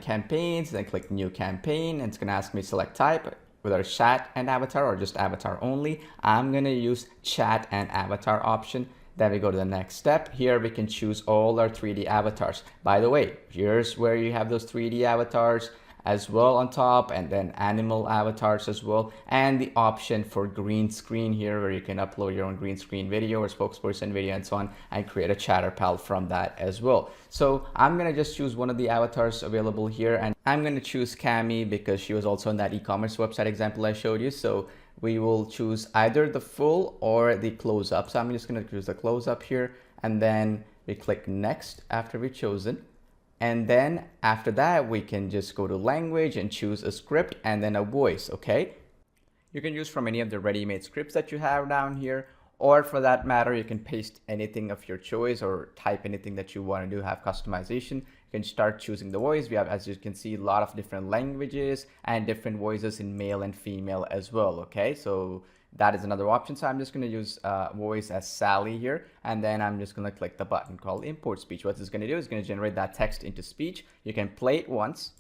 campaigns, then click new campaign, and it's gonna ask me select type, whether chat and avatar or just avatar only. I'm gonna use chat and avatar option. Then we go to the next step. Here we can choose all our 3D avatars. By the way, here's where you have those 3D avatars as well on top, and then animal avatars as well, and the option for green screen here, where you can upload your own green screen video or spokesperson video and so on, and create a ChatterPal from that as well. So I'm gonna just choose one of the avatars available here, and I'm gonna choose Cami because she was also on that e-commerce website example I showed you. So we will choose either the full or the close-up. So I'm just gonna choose the close-up here, and then we click next after we've chosen. And then after that, we can just go to language and choose a script and then a voice, okay? You can use from any of the ready-made scripts that you have down here, or for that matter, you can paste anything of your choice or type anything that you want to do, have customization. You can start choosing the voice. We have, as you can see, a lot of different languages and different voices in male and female as well, okay? So that is another option. So I'm just going to use voice as Sally here, and then I'm just going to click the button called import speech. What this is going to do is going to generate that text into speech. You can play it once.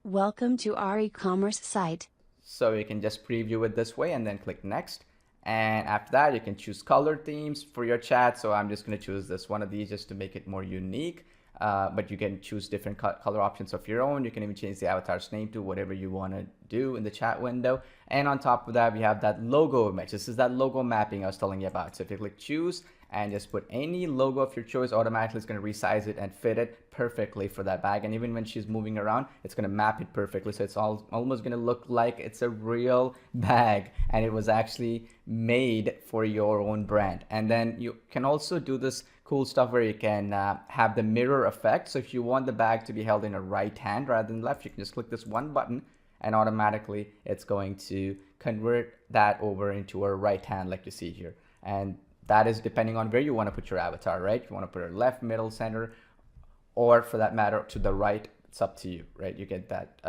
Welcome to our e-commerce site. So you can just preview it this way and then click next. And after that, you can choose color themes for your chat. So I'm just going to choose this one of these just to make it more unique. But you can choose different color options of your own. You can even change the avatar's name to whatever you want to do in the chat window. And on top of that, we have that logo image. This is that logo mapping I was telling you about. So if you click choose and just put any logo of your choice, automatically it's going to resize it and fit it perfectly for that bag. And even when she's moving around, it's going to map it perfectly. So it's almost going to look like it's a real bag and it was actually made for your own brand. And then you can also do this cool stuff where you can have the mirror effect. So if you want the bag to be held in a right hand rather than left, you can just click this one button and automatically it's going to convert that over into a right hand like you see here. And that is depending on where you want to put your avatar, right? If you want to put it left, middle, center, or for that matter to the right, it's up to you, right? You get that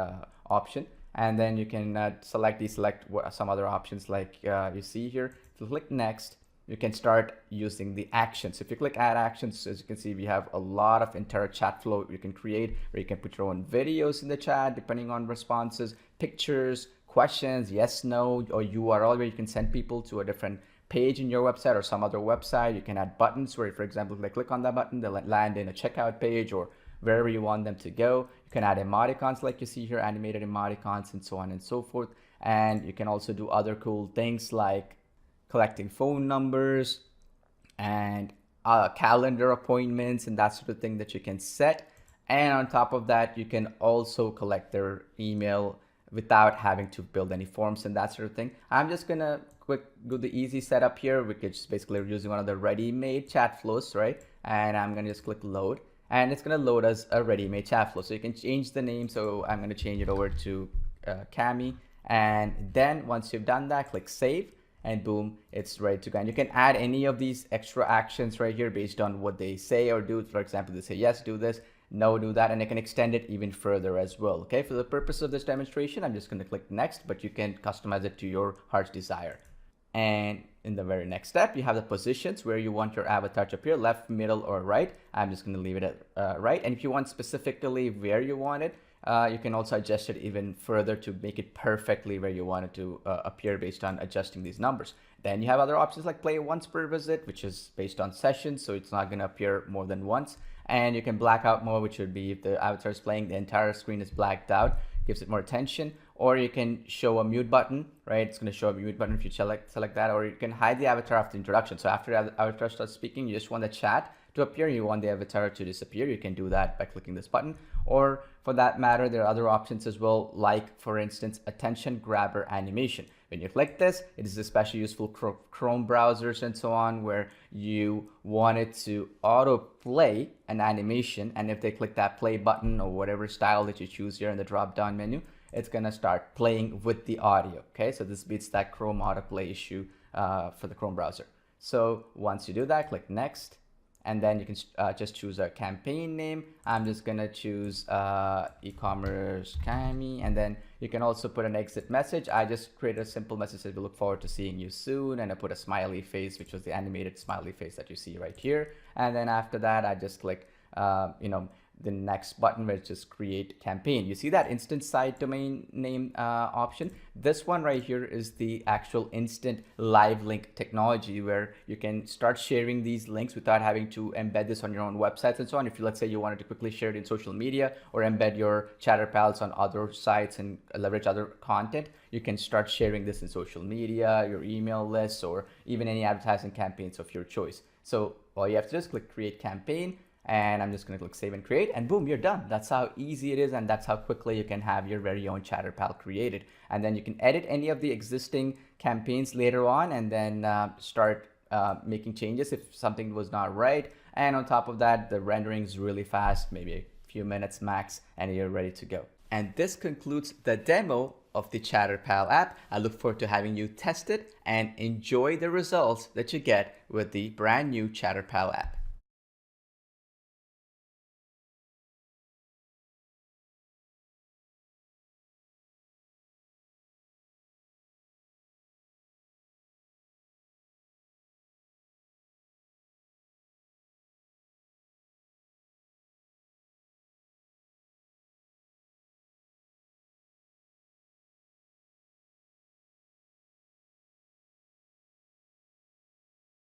option. And then you can deselect some other options like you see here. If you click next, you can start using the actions. If you click add actions, as you can see, we have a lot of entire chat flow you can create, where you can put your own videos in the chat depending on responses, pictures, questions, yes, no, or URL where you can send people to a different page in your website or some other website. You can add buttons where, for example, if they click on that button, they'll land in a checkout page or wherever you want them to go. You can add emoticons like you see here, animated emoticons, and so on and so forth. And you can also do other cool things like collecting phone numbers and calendar appointments and that sort of thing that you can set. And on top of that, you can also collect their email without having to build any forms and that sort of thing. I'm just gonna do the easy setup here, which is basically using one of the ready-made chat flows, right? And I'm gonna just click load, and it's gonna load us a ready-made chat flow. So you can change the name. So I'm gonna change it over to Cami, and then once you've done that, click save, and boom, it's ready to go. And you can add any of these extra actions right here based on what they say or do. For example, they say yes, do this, no, do that, and I can extend it even further as well. Okay, for the purpose of this demonstration, I'm just going to click next, but you can customize it to your heart's desire. And in the very next step, you have the positions where you want your avatar to appear, left, middle, or right. I'm just going to leave it at right. And if you want specifically where you want it, you can also adjust it even further to make it perfectly where you want it to appear based on adjusting these numbers. Then you have other options like play once per visit, which is based on sessions, so it's not going to appear more than once. And you can black out more, which would be if the avatar is playing, the entire screen is blacked out, gives it more attention. Or you can show a mute button, right? It's going to show a mute button if you select that. Or you can hide the avatar after introduction. So after the avatar starts speaking, you just want the chat to appear, you want the avatar to disappear. You can do that by clicking this button. Or for that matter, there are other options as well, like for instance, attention grabber animation. When you click this, it is especially useful for Chrome browsers and so on, where you want it to autoplay an animation. And if they click that play button or whatever style that you choose here in the drop down menu, it's going to start playing with the audio. Okay, so this beats that Chrome autoplay issue for the Chrome browser. So once you do that, click next. And then you can just choose a campaign name. I'm just gonna choose e-commerce Cami, and then you can also put an exit message. I just created a simple message that we look forward to seeing you soon, and I put a smiley face, which was the animated smiley face that you see right here. And then after that, I just click the next button, which is create campaign. You see that instant site domain name option? This one right here is the actual instant live link technology, where you can start sharing these links without having to embed this on your own websites and so on. If you, let's say you wanted to quickly share it in social media or embed your ChatterPals on other sites and leverage other content, you can start sharing this in social media, your email lists, or even any advertising campaigns of your choice. So all you have to do is click create campaign, and I'm just going to click save and create, and boom, you're done. That's how easy it is, and that's how quickly you can have your very own ChatterPal created. And then you can edit any of the existing campaigns later on, and then start making changes if something was not right. And on top of that, the rendering is really fast, maybe a few minutes max, and you're ready to go. And this concludes the demo of the ChatterPal app. I look forward to having you test it and enjoy the results that you get with the brand new ChatterPal app.